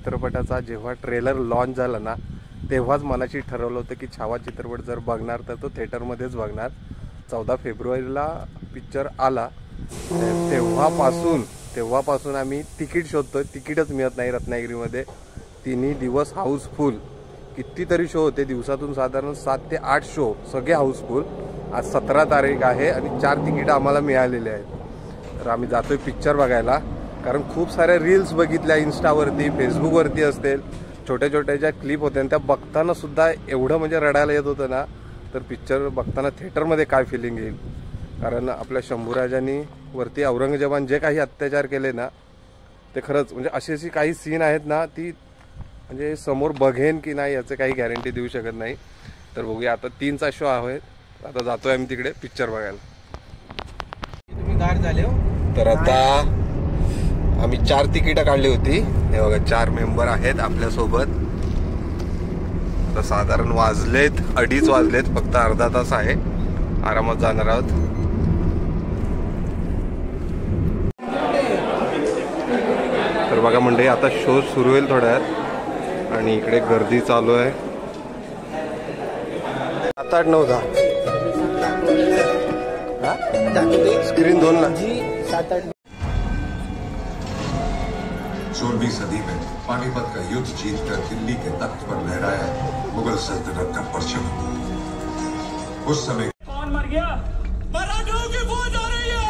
चित्रपटाचा जेव्हा trailer launch झाला ना तेव्हाच मनाशी ठरवलं होतं की छावा चित्रपट जर बघणार तर तो थिएटरमध्येच बघणार। 14 फेब्रुवारीला पिक्चर आला, तेव्हापासून आम्ही तिकीट शोधतोय, तिकीटच मिळत नाही रत्नागिरीमध्ये। 3 दिवस हाऊसफुल, कितीतरी शो होते दिवसातून, साधारण 7 ते 8 शो, सगळे हाऊसफुल। आज 17 तारीख आहे आणि 4 तिकीट आम्हाला मिळालेले आहेत। तर आम्ही जातोय पिक्चर बघायला, कारण खूप साऱ्या रील्स बघितल्या इंस्टावरती, फेसबुकवरती असतील, छोट्या छोट्या ज्या क्लिप होत्या त्या बघताना सुद्धा एवढं म्हणजे रडायला येत होतं ना। तर पिक्चर बघताना थिएटरमध्ये काय फिलिंग येईल, कारण आपल्या शंभूराजांनी वरती औरंगजेबाने जे काही अत्याचार केले ना ते खरंच म्हणजे अशी काही सीन आहेत ना ती म्हणजे समोर बघेन की नाही याचे काही गॅरंटी देऊ शकत नाही। तर बघूया, आता 3चा शो आहे, आता जातोय आम्ही तिकडे पिक्चर बघायला। तुम्ही गार झाले हो? तर आता आम्ही 4 तिकीटं काढली होती, हे बघा 4 मेंबर आहेत आपल्यासोबत। आता साधारण वाजलेत 2:30 वाजलेत, फक्त अर्धा तास आहे, आरामात जाणार आहोत। तर बघा मंडळी, आता शो सुरू होईल थोड्यात आणि इकडे गर्दी चालू आहे। 7, 8, 9, 10 स्क्रीन 2 ला 7, 8। 16वीं सदी में पानीपत का युद्ध जीतकर दिल्ली के तख्त पर लहराया मुगल सल्तनत का परचम। उस समय कौन मर गया? मराठों की फौज आ रही है।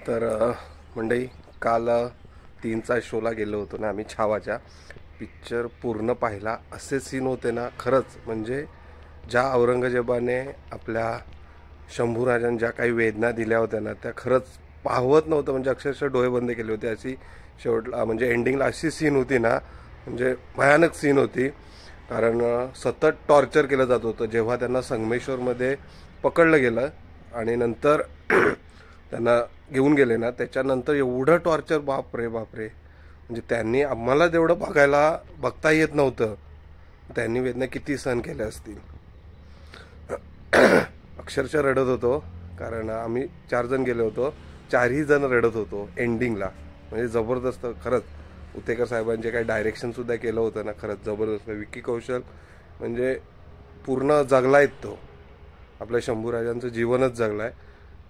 तर मंडळी, काल 3चा शोला गेलो होतो ना आम्ही छावाच्या। पिक्चर पूर्ण पाहिला, असे सीन होते ना खरंच, म्हणजे ज्या औरंगजेबाने आपल्या शंभूराजांना ज्या काही वेदना दिल्या होत्या ना त्या खरंच पाहवत नव्हतं, म्हणजे अक्षरशः डोळे बंद केले होते। अशी शेवटला म्हणजे एंडिंगला अशी सीन होती ना, म्हणजे भयानक सीन होती, कारण सतत टॉर्चर केलं जात होतं। जेव्हा त्यांना संगमेश्वरमध्ये पकडलं गेलं आणि नंतर त्यांना घेऊन गेले ना, त्याच्यानंतर एवढं टॉर्चर, बापरे बापरे, म्हणजे त्यांनी आम्हाला तेवढं बघता येत नव्हतं, त्यांनी वेदना किती सहन केल्या असतील। अक्षरशः रडत होतो, कारण आम्ही 4 जण गेलो होतो, 4ही जण रडत होतो एंडिंगला, म्हणजे जबरदस्त खरंच। उतेकर साहेबांचे काही डायरेक्शनसुद्धा केलं होतं ना, खरंच जबरदस्त। विकी कौशल म्हणजे पूर्ण जगलायत, तो आपल्या शंभूराजांचं जीवनच जगलाय,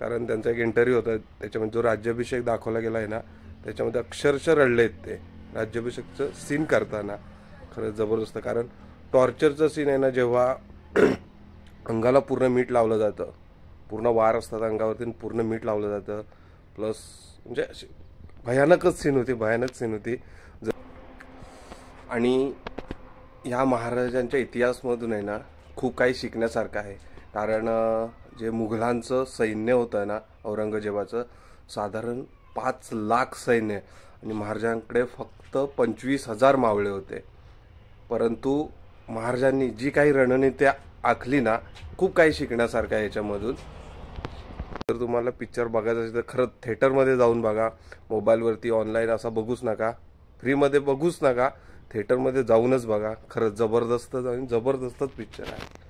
कारण त्यांचा एक इंटरव्ह्यू होता त्याच्यामध्ये जो राज्याभिषेक दाखवला गेला आहे ना, त्याच्यामध्ये अक्षरशः रडलेत ते राज्याभिषेकचं सीन करताना, खरंच जबरदस्त। कारण टॉर्चरचं सीन आहे ना, जेव्हा अंगाला पूर्ण मीठ लावलं जातं, पूर्ण वार असतात अंगावरती, पूर्ण मीठ लावलं जातं, प्लस म्हणजे भयानकच सीन होती, भयानक सीन होती। आणि ह्या महाराजांच्या इतिहासमधून आहे ना खूप काही शिकण्यासारखं आहे. कारण जे मुघलांचं सैन्य होतं ना औरंगजेबाचं, साधारण 5 लाख सैन्य आणि महाराजांकडे फक्त 25,000 मावळे होते. परंतु महाराजांनी जी काही रणनीती आखली ना, खूप काही शिकण्यासारखं आहे याच्यामधून. जर तुम्हाला पिक्चर बघायचा असेल तर खरंच थिएटरमध्ये जाऊन बघा. मोबाईलवरती ऑनलाईन असा बघूच नका, फ्रीमध्ये बघूच नका, थिएटरमध्ये जाऊनच बघा. खरंच जबरदस्तच पिक्चर आहे.